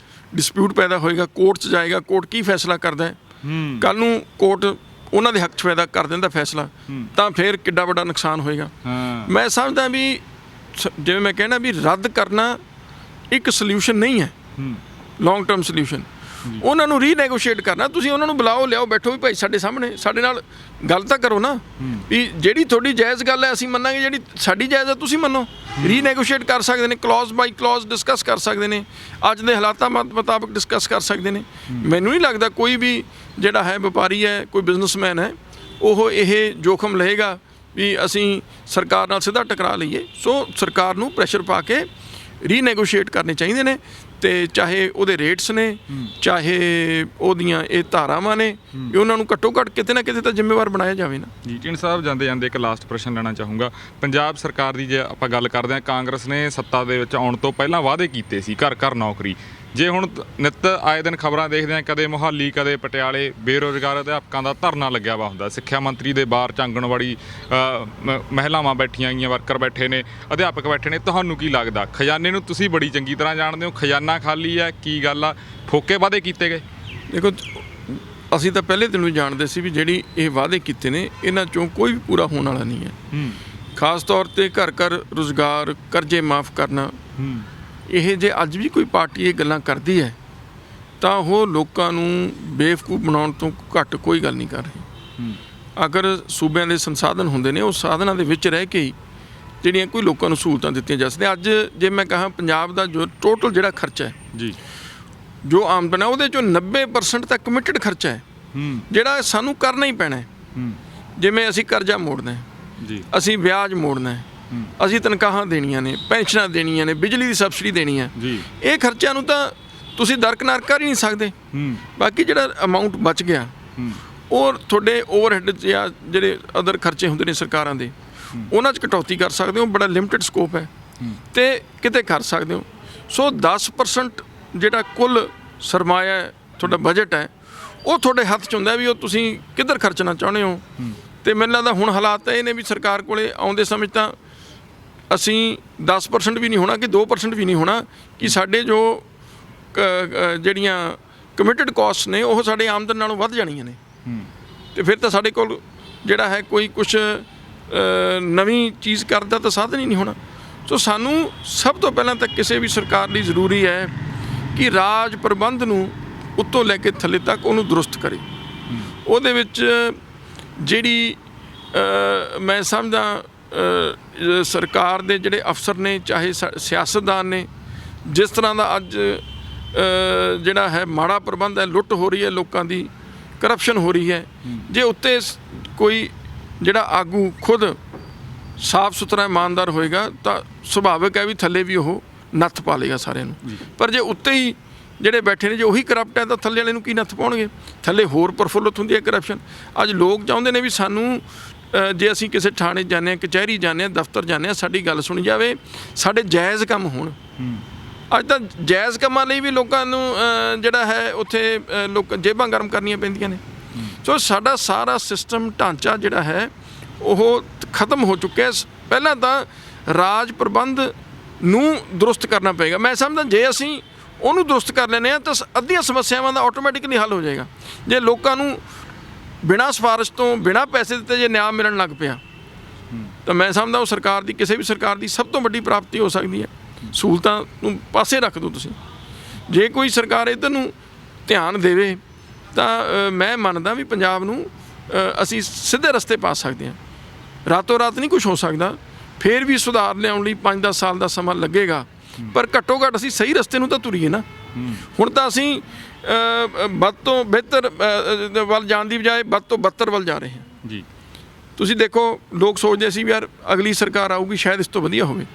ਡਿਸਪਿਊਟ ਪੈਦਾ ਹੋਏਗਾ, ਕੋਰਟ 'ਚ ਜਾਏਗਾ, ਕੋਰਟ ਕੀ ਫੈਸਲਾ ਕਰਦਾ ਹੈ, ਕੱਲ੍ਹ ਨੂੰ ਕੋਰਟ ਉਹਨਾਂ ਦੇ ਹੱਕ 'ਚ ਪੈਦਾ ਕਰ ਦਿੰਦਾ ਫੈਸਲਾ, ਤਾਂ ਫਿਰ ਕਿੱਡਾ ਵੱਡਾ ਨੁਕਸਾਨ ਹੋਏਗਾ। ਮੈਂ ਸਮਝਦਾ ਵੀ ਜਿਵੇਂ ਮੈਂ ਕਹਿਣਾ ਵੀ ਰੱਦ ਕਰਨਾ ਇੱਕ ਸੋਲਿਊਸ਼ਨ ਨਹੀਂ ਹੈ, ਲੌਂਗ ਟਰਮ ਸੋਲਿਊਸ਼ਨ। ਉਹਨਾਂ ਨੂੰ ਰੀਨੈਗੋਸ਼ੀਏਟ ਕਰਨਾ, ਤੁਸੀਂ ਉਹਨਾਂ ਨੂੰ ਬੁਲਾਓ, ਲਿਆਓ, ਬੈਠੋ ਵੀ ਭਾਈ ਸਾਡੇ ਸਾਹਮਣੇ, ਸਾਡੇ ਨਾਲ ਗੱਲ ਤਾਂ ਕਰੋ ਨਾ, ਵੀ ਜਿਹੜੀ ਤੁਹਾਡੀ ਜਾਇਜ਼ ਗੱਲ ਹੈ ਅਸੀਂ ਮੰਨਾਂਗੇ, ਜਿਹੜੀ ਸਾਡੀ ਜਾਇਜ਼ ਹੈ ਤੁਸੀਂ ਮੰਨੋ। ਰੀਨੈਗੋਸ਼ੀਏਟ ਕਰ ਸਕਦੇ ਨੇ, ਕਲੌਜ਼ ਬਾਈ ਕਲੌਜ਼ ਡਿਸਕਸ ਕਰ ਸਕਦੇ ਨੇ, ਅੱਜ ਦੇ ਹਾਲਾਤਾਂ ਮੁਤਾਬਕ ਡਿਸਕਸ ਕਰ ਸਕਦੇ ਨੇ। ਮੈਨੂੰ ਨਹੀਂ ਲੱਗਦਾ ਕੋਈ ਵੀ ਜਿਹੜਾ ਹੈ ਵਪਾਰੀ ਹੈ, ਕੋਈ ਬਿਜ਼ਨਸਮੈਨ ਹੈ, ਉਹ ਇਹ ਜੋਖਮ ਲਏਗਾ ਵੀ ਅਸੀਂ ਸਰਕਾਰ ਨਾਲ ਸਿੱਧਾ ਟਕਰਾ ਲਈਏ। ਸੋ ਸਰਕਾਰ ਨੂੰ ਪ੍ਰੈਸ਼ਰ ਪਾ ਕੇ ਰੀਨੈਗੋਸ਼ੀਏਟ ਕਰਨੇ ਚਾਹੀਦੇ ਨੇ, ਅਤੇ ਚਾਹੇ ਉਹਦੇ ਰੇਟਸ ਨੇ, ਚਾਹੇ ਉਹਦੀਆਂ ਇਹ ਧਾਰਾਵਾਂ ਨੇ, ਉਹਨਾਂ ਨੂੰ ਘੱਟੋ ਘੱਟ ਕਿਤੇ ਨਾ ਕਿਤੇ ਤਾਂ ਜ਼ਿੰਮੇਵਾਰ ਬਣਾਇਆ ਜਾਵੇ ਨਾ ਜੀ। ਢੀਂਡ ਸਾਹਿਬ, ਜਾਂਦੇ ਜਾਂਦੇ ਇੱਕ ਲਾਸਟ ਪ੍ਰਸ਼ਨ ਲੈਣਾ ਚਾਹੂੰਗਾ। ਪੰਜਾਬ ਸਰਕਾਰ ਦੀ ਜੇ ਆਪਾਂ ਗੱਲ ਕਰਦੇ ਹਾਂ, ਕਾਂਗਰਸ ਨੇ ਸੱਤਾ ਦੇ ਵਿੱਚ ਆਉਣ ਤੋਂ ਪਹਿਲਾਂ ਵਾਅਦੇ ਕੀਤੇ ਸੀ, ਘਰ ਘਰ ਨੌਕਰੀ। ਜੇ ਹੁਣ ਨਿੱਤ ਆਏ ਦਿਨ ਖਬਰਾਂ ਦੇਖਦੇ ਹਾਂ, ਕਦੇ ਮੁਹਾਲੀ ਕਦੇ ਪਟਿਆਲੇ ਬੇਰੁਜ਼ਗਾਰ ਅਧਿਆਪਕਾਂ ਦਾ ਧਰਨਾ ਲੱਗਿਆ ਵਾ ਹੁੰਦਾ, ਸਿੱਖਿਆ ਮੰਤਰੀ ਦੇ ਬਾਹਰ ਆਂਗਣਵਾੜੀ ਮਹਿਲਾਵਾਂ ਬੈਠੀਆਂ ਗਈਆਂ, ਵਰਕਰ ਬੈਠੇ ਨੇ, ਅਧਿਆਪਕ ਬੈਠੇ ਨੇ। ਤੁਹਾਨੂੰ ਕੀ ਲੱਗਦਾ, ਖਜ਼ਾਨੇ ਨੂੰ ਤੁਸੀਂ ਬੜੀ ਚੰਗੀ ਤਰ੍ਹਾਂ ਜਾਣਦੇ ਹੋ, ਖਜ਼ਾਨਾ ਖਾਲੀ ਹੈ, ਕੀ ਗੱਲ ਆ, ਫੋਕੇ ਵਾਅਦੇ ਕੀਤੇ ਗਏ? ਦੇਖੋ, ਅਸੀਂ ਤਾਂ ਪਹਿਲੇ ਦਿਨ ਵੀ ਜਾਣਦੇ ਸੀ ਵੀ ਜਿਹੜੀ ਇਹ ਵਾਅਦੇ ਕੀਤੇ ਨੇ ਇਹਨਾਂ 'ਚੋਂ ਕੋਈ ਵੀ ਪੂਰਾ ਹੋਣ ਵਾਲਾ ਨਹੀਂ ਹੈ। ਖਾਸ ਤੌਰ 'ਤੇ ਘਰ ਘਰ ਰੁਜ਼ਗਾਰ, ਕਰਜ਼ੇ ਮਾਫ ਕਰਨਾ, ਇਹ ਜੇ ਅੱਜ ਵੀ ਕੋਈ ਪਾਰਟੀ ਇਹ ਗੱਲਾਂ ਕਰਦੀ ਹੈ ਤਾਂ ਉਹ ਲੋਕਾਂ ਨੂੰ ਬੇਵਕੂਫ ਬਣਾਉਣ ਤੋਂ ਘੱਟ ਕੋਈ ਗੱਲ ਨਹੀਂ ਕਰ ਰਹੀ। ਅਗਰ ਸੂਬਿਆਂ ਦੇ ਸੰਸਾਧਨ ਹੁੰਦੇ ਨੇ, ਉਹ ਸਾਧਨਾਂ ਦੇ ਵਿੱਚ ਰਹਿ ਕੇ ਹੀ ਜਿਹੜੀਆਂ ਕੋਈ ਲੋਕਾਂ ਨੂੰ ਸਹੂਲਤਾਂ ਦਿੱਤੀਆਂ ਜਾ ਸਕਦੀਆਂ। ਅੱਜ ਜੇ ਮੈਂ ਕਹਾਂ ਪੰਜਾਬ ਦਾ ਜੋ ਟੋਟਲ ਜਿਹੜਾ ਖਰਚਾ ਹੈ ਜੀ, ਜੋ ਆਮਦਨ ਹੈ, ਉਹਦੇ 'ਚੋਂ 90% ਤਾਂ ਕਮਿਟਡ ਖਰਚਾ ਹੈ, ਜਿਹੜਾ ਸਾਨੂੰ ਕਰਨਾ ਹੀ ਪੈਣਾ ਹੈ। ਜਿਵੇਂ ਅਸੀਂ ਕਰਜ਼ਾ ਮੋੜਨਾ ਹੈ ਜੀ, ਅਸੀਂ ਵਿਆਜ ਮੋੜਨਾ ਹੈ, ਅਸੀਂ ਤਨਖਾਹਾਂ ਦੇਣੀਆਂ ਨੇ, ਪੈਨਸ਼ਨਾਂ ਦੇਣੀਆਂ ਨੇ, ਬਿਜਲੀ ਦੀ ਸਬਸਿਡੀ ਦੇਣੀ ਹੈ। ਇਹ ਖਰਚਿਆਂ ਨੂੰ ਤਾਂ ਤੁਸੀਂ ਦਰਕਨਾਰ ਕਰ ਹੀ ਨਹੀਂ ਸਕਦੇ। ਬਾਕੀ ਜਿਹੜਾ ਅਮਾਊਂਟ ਬਚ ਗਿਆ ਉਹ ਤੁਹਾਡੇ ਓਵਰਹੈੱਡ ਜਾਂ ਜਿਹੜੇ ਅਦਰ ਖਰਚੇ ਹੁੰਦੇ ਨੇ ਸਰਕਾਰਾਂ ਦੇ, ਉਹਨਾਂ 'ਚ ਕਟੌਤੀ ਕਰ ਸਕਦੇ ਹੋ। ਬੜਾ ਲਿਮਟਿਡ ਸਕੋਪ ਹੈ ਅਤੇ ਕਿਤੇ ਕਰ ਸਕਦੇ ਹੋ। ਸੋ 10% ਜਿਹੜਾ ਕੁੱਲ ਸਰਮਾਇਆ ਹੈ, ਤੁਹਾਡਾ ਬਜਟ ਹੈ, ਉਹ ਤੁਹਾਡੇ ਹੱਥ 'ਚ ਹੁੰਦਾ ਵੀ ਉਹ ਤੁਸੀਂ ਕਿੱਧਰ ਖਰਚਣਾ ਚਾਹੁੰਦੇ ਹੋ। ਅਤੇ ਮੈਨੂੰ ਲੱਗਦਾ ਹੁਣ ਹਾਲਾਤ ਇਹ ਨੇ ਵੀ ਸਰਕਾਰ ਕੋਲ ਆਉਂਦੇ ਸਮੇਂ ਤਾਂ ਅਸੀਂ 10% ਵੀ ਨਹੀਂ ਹੋਣਾ ਕਿ 2% ਵੀ ਨਹੀਂ ਹੋਣਾ ਕਿ ਸਾਡੇ ਜੋ ਜਿਹੜੀਆਂ ਕਮਿਟਡ ਕਾਸਟ ਨੇ ਉਹ ਸਾਡੇ ਆਮਦਨ ਨਾਲੋਂ ਵੱਧ ਜਾਣੀਆਂ ਨੇ। ਅਤੇ ਫਿਰ ਤਾਂ ਸਾਡੇ ਕੋਲ ਜਿਹੜਾ ਹੈ ਕੋਈ ਕੁਛ ਨਵੀਂ ਚੀਜ਼ ਕਰਦਾ ਤਾਂ ਸਾਧਨ ਹੀ ਨਹੀਂ ਹੋਣਾ। ਸੋ ਸਾਨੂੰ ਸਭ ਤੋਂ ਪਹਿਲਾਂ ਤਾਂ ਕਿਸੇ ਵੀ ਸਰਕਾਰ ਲਈ ਜ਼ਰੂਰੀ ਹੈ ਕਿ ਰਾਜ ਪ੍ਰਬੰਧ ਨੂੰ ਉੱਤੋਂ ਲੈ ਕੇ ਥੱਲੇ ਤੱਕ ਉਹਨੂੰ ਦਰੁਸਤ ਕਰੇ। ਉਹਦੇ ਵਿੱਚ ਜਿਹੜੀ ਮੈਂ ਸਮਝਦਾ ਸਰਕਾਰ ਦੇ ਜਿਹੜੇ ਅਫਸਰ ਨੇ, ਚਾਹੇ ਸਿਆਸਤਦਾਨ ਨੇ, ਜਿਸ ਤਰ੍ਹਾਂ ਦਾ ਅੱਜ ਜਿਹੜਾ ਹੈ ਮਾੜਾ ਪ੍ਰਬੰਧ ਹੈ, ਲੁੱਟ ਹੋ ਰਹੀ ਹੈ ਲੋਕਾਂ ਦੀ, ਕਰਪਸ਼ਨ ਹੋ ਰਹੀ ਹੈ, ਜੇ ਉੱਤੇ ਕੋਈ ਜਿਹੜਾ ਆਗੂ ਖੁਦ ਸਾਫ ਸੁਥਰਾ ਇਮਾਨਦਾਰ ਹੋਏਗਾ ਤਾਂ ਸੁਭਾਵਿਕ ਹੈ ਵੀ ਥੱਲੇ ਵੀ ਉਹ ਨੱਥ ਪਾ ਲੇਗਾ ਸਾਰਿਆਂ ਨੂੰ। ਪਰ ਜੇ ਉੱਤੇ ਹੀ ਜਿਹੜੇ ਬੈਠੇ ਨੇ ਜੇ ਉਹੀ ਕਰਪਟ ਹੈ ਤਾਂ ਥੱਲੇ ਵਾਲੇ ਨੂੰ ਕੀ ਨੱਥ ਪਾਉਣਗੇ? ਥੱਲੇ ਹੋਰ ਪ੍ਰਫੁੱਲਤ ਹੁੰਦੀ ਹੈ ਕਰਪਸ਼ਨ। ਅੱਜ ਲੋਕ ਚਾਹੁੰਦੇ ਨੇ ਵੀ ਸਾਨੂੰ ਜੇ ਅਸੀਂ ਕਿਸੇ ਥਾਣੇ ਜਾਂਦੇ ਹਾਂ, ਕਚਹਿਰੀ ਜਾਂਦੇ ਹਾਂ, ਦਫ਼ਤਰ ਜਾਂਦੇ ਹਾਂ, ਸਾਡੀ ਗੱਲ ਸੁਣੀ ਜਾਵੇ, ਸਾਡੇ ਜਾਇਜ਼ ਕੰਮ ਹੋਣ। ਅੱਜ ਤਾਂ ਜਾਇਜ਼ ਕੰਮਾਂ ਲਈ ਵੀ ਲੋਕਾਂ ਨੂੰ ਜਿਹੜਾ ਹੈ ਉੱਥੇ ਲੋਕ ਜੇਬਾਂ ਗਰਮ ਕਰਨੀਆਂ ਪੈਂਦੀਆਂ ਨੇ। ਸੋ ਸਾਡਾ ਸਾਰਾ ਸਿਸਟਮ ਢਾਂਚਾ ਜਿਹੜਾ ਹੈ ਉਹ ਖਤਮ ਹੋ ਚੁੱਕਿਆ। ਪਹਿਲਾਂ ਤਾਂ ਰਾਜ ਪ੍ਰਬੰਧ ਨੂੰ ਦਰੁਸਤ ਕਰਨਾ ਪਏਗਾ। ਮੈਂ ਸਮਝਦਾ ਜੇ ਅਸੀਂ ਉਹਨੂੰ ਦਰੁਸਤ ਕਰ ਲੈਂਦੇ ਹਾਂ ਤਾਂ ਅੱਧੀਆਂ ਸਮੱਸਿਆਵਾਂ ਦਾ ਆਟੋਮੈਟਿਕਲੀ ਹੱਲ ਹੋ ਜਾਏਗਾ। ਜੇ ਲੋਕਾਂ ਨੂੰ ਬਿਨਾਂ ਸਿਫਾਰਿਸ਼ ਤੋਂ, ਬਿਨਾਂ ਪੈਸੇ ਦਿੱਤੇ ਜੇ ਨਿਆਂ ਮਿਲਣ ਲੱਗ ਪਿਆ ਤਾਂ ਮੈਂ ਸਮਝਦਾ ਉਹ ਸਰਕਾਰ ਦੀ, ਕਿਸੇ ਵੀ ਸਰਕਾਰ ਦੀ ਸਭ ਤੋਂ ਵੱਡੀ ਪ੍ਰਾਪਤੀ ਹੋ ਸਕਦੀ ਹੈ। ਸਹੂਲਤਾਂ ਨੂੰ ਪਾਸੇ ਰੱਖ ਦਿਓ ਤੁਸੀਂ। ਜੇ ਕੋਈ ਸਰਕਾਰ ਇੱਧਰ ਨੂੰ ਧਿਆਨ ਦੇਵੇ ਤਾਂ ਮੈਂ ਮੰਨਦਾ ਵੀ ਪੰਜਾਬ ਨੂੰ ਅਸੀਂ ਸਿੱਧੇ ਰਸਤੇ ਪਾ ਸਕਦੇ ਹਾਂ। ਰਾਤੋਂ ਰਾਤ ਨਹੀਂ ਕੁਝ ਹੋ ਸਕਦਾ, ਫਿਰ ਵੀ ਸੁਧਾਰ ਲਿਆਉਣ ਲਈ 5-10 ਸਾਲ ਦਾ ਸਮਾਂ ਲੱਗੇਗਾ, ਪਰ ਘੱਟੋ ਘੱਟ ਅਸੀਂ ਸਹੀ ਰਸਤੇ ਨੂੰ ਤਾਂ ਤੁਰੀਏ ਨਾ। ਹੁਣ ਤਾਂ ਅਸੀਂ ਵੱਧ ਤੋਂ ਬਿਹਤਰ ਵੱਲ ਜਾਣ ਦੀ ਬਜਾਏ ਵੱਧ ਤੋਂ ਬੱਤਰ ਵੱਲ ਜਾ ਰਹੇ ਹਾਂ ਜੀ। ਤੁਸੀਂ ਦੇਖੋ, ਲੋਕ ਸੋਚਦੇ ਸੀ ਵੀ ਯਾਰ ਅਗਲੀ ਸਰਕਾਰ ਆਊਗੀ ਸ਼ਾਇਦ ਇਸ ਤੋਂ ਵਧੀਆ ਹੋਵੇ,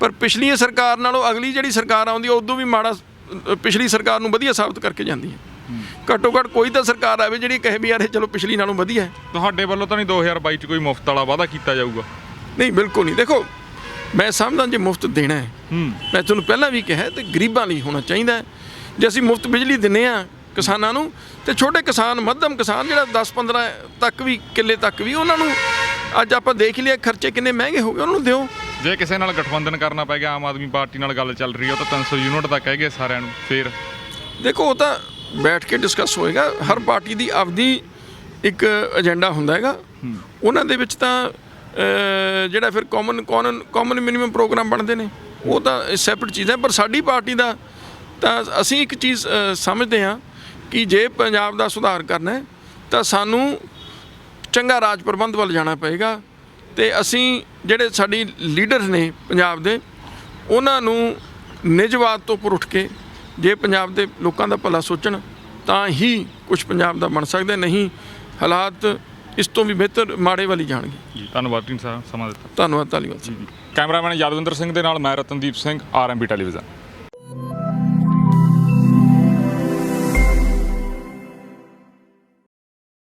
ਪਰ ਪਿਛਲੀ ਸਰਕਾਰ ਨਾਲੋਂ ਅਗਲੀ ਜਿਹੜੀ ਸਰਕਾਰ ਆਉਂਦੀ ਹੈ ਉਦੋਂ ਵੀ ਮਾੜਾ ਪਿਛਲੀ ਸਰਕਾਰ ਨੂੰ ਵਧੀਆ ਸਾਬਤ ਕਰਕੇ ਜਾਂਦੀ ਹੈ। ਘੱਟੋ ਘੱਟ ਕੋਈ ਤਾਂ ਸਰਕਾਰ ਆਵੇ ਜਿਹੜੀ ਕਹੇ ਵੀ ਯਾਰ ਇਹ ਚਲੋ ਪਿਛਲੀ ਨਾਲੋਂ ਵਧੀਆ ਹੈ। ਤੁਹਾਡੇ ਵੱਲੋਂ ਤਾਂ ਨਹੀਂ 2022 'ਚ ਕੋਈ ਮੁਫਤ ਵਾਲਾ ਵਾਅਦਾ ਕੀਤਾ ਜਾਊਗਾ? ਨਹੀਂ, ਬਿਲਕੁਲ ਨਹੀਂ। ਦੇਖੋ, ਮੈਂ ਸਮਝਦਾ ਜੇ ਮੁਫਤ ਦੇਣਾ ਹੈ, ਮੈਂ ਤੁਹਾਨੂੰ ਪਹਿਲਾਂ ਵੀ ਕਿਹਾ, ਤੇ ਗਰੀਬਾਂ ਲਈ ਹੋਣਾ ਚਾਹੀਦਾ ਹੈ। ਜੇ ਅਸੀਂ ਮੁਫਤ ਬਿਜਲੀ ਦਿੰਦੇ ਹਾਂ ਕਿਸਾਨਾਂ ਨੂੰ, ਤੇ ਛੋਟੇ ਕਿਸਾਨ, ਮੱਧਮ ਕਿਸਾਨ ਜਿਹੜਾ 10-15 ਤੱਕ ਵੀ ਕਿੱਲੇ ਤੱਕ ਵੀ, ਉਹਨਾਂ ਨੂੰ ਅੱਜ ਆਪਾਂ ਦੇਖ ਹੀ ਲਿਆ ਖਰਚੇ ਕਿੰਨੇ ਮਹਿੰਗੇ ਹੋ ਗਏ, ਉਹਨਾਂ ਨੂੰ ਦਿਓ। ਜੇ ਕਿਸੇ ਨਾਲ ਗਠਬੰਧਨ ਕਰਨਾ ਪੈ ਗਿਆ, ਆਮ ਆਦਮੀ ਪਾਰਟੀ ਨਾਲ ਗੱਲ ਚੱਲ ਰਹੀ ਹੈ, ਉਹ ਤਾਂ 300 ਯੂਨਿਟ ਦਾ ਕਹਿ ਗਏ ਸਾਰਿਆਂ ਨੂੰ, ਫਿਰ ਦੇਖੋ ਉਹ ਤਾਂ ਬੈਠ ਕੇ ਡਿਸਕਸ ਹੋਏਗਾ। ਹਰ ਪਾਰਟੀ ਦੀ ਆਪਦੀ ਇੱਕ ਏਜੰਡਾ ਹੁੰਦਾ ਹੈਗਾ। ਉਹਨਾਂ ਦੇ ਵਿੱਚ ਤਾਂ ਜਿਹੜਾ ਫਿਰ ਕਾਮਨ ਮਿਨੀਮਮ ਪ੍ਰੋਗਰਾਮ ਬਣਦੇ ਨੇ, ਉਹ ਤਾਂ ਸੈਪਰੇਟ ਚੀਜ਼ ਹੈ। ਪਰ ਸਾਡੀ ਪਾਰਟੀ ਦਾ ਤਾਂ ਅਸੀਂ ਇੱਕ ਚੀਜ਼ ਸਮਝਦੇ ਹਾਂ ਕਿ ਜੇ ਪੰਜਾਬ ਦਾ ਸੁਧਾਰ ਕਰਨਾ ਹੈ ਤਾਂ ਸਾਨੂੰ ਚੰਗਾ ਰਾਜ ਪ੍ਰਬੰਧ ਵੱਲ ਜਾਣਾ ਪਏਗਾ। ਅਤੇ ਅਸੀਂ ਜਿਹੜੇ ਸਾਡੀ ਲੀਡਰ ਨੇ ਪੰਜਾਬ ਦੇ, ਉਹਨਾਂ ਨੂੰ ਨਿਜਵਾਦ ਤੋਂ ਉੱਪਰ ਉੱਠ ਕੇ ਜੇ ਪੰਜਾਬ ਦੇ ਲੋਕਾਂ ਦਾ ਭਲਾ ਸੋਚਣ ਤਾਂ ਹੀ ਕੁਛ ਪੰਜਾਬ ਦਾ ਬਣ ਸਕਦਾ, ਨਹੀਂ ਹਾਲਾਤ ਇਸ ਤੋਂ ਵੀ ਬਿਹਤਰ ਮਾੜੇ ਵੱਲ ਹੀ ਜਾਣਗੇ। ਜੀ, ਧੰਨਵਾਦ ਟੀਮ ਸਾਹਿਬ, ਸਮਾਂ ਦਿੱਤਾ। ਧੰਨਵਾਦ, ਧੰਨਵਾਦ। ਕੈਮਰਾਮੈਨ ਯਾਦਵਿੰਦਰ ਸਿੰਘ ਦੇ ਨਾਲ ਮੈਂ ਰਤਨਦੀਪ ਸਿੰਘ, RMB ਟੈਲੀਵਿਜ਼ਨ।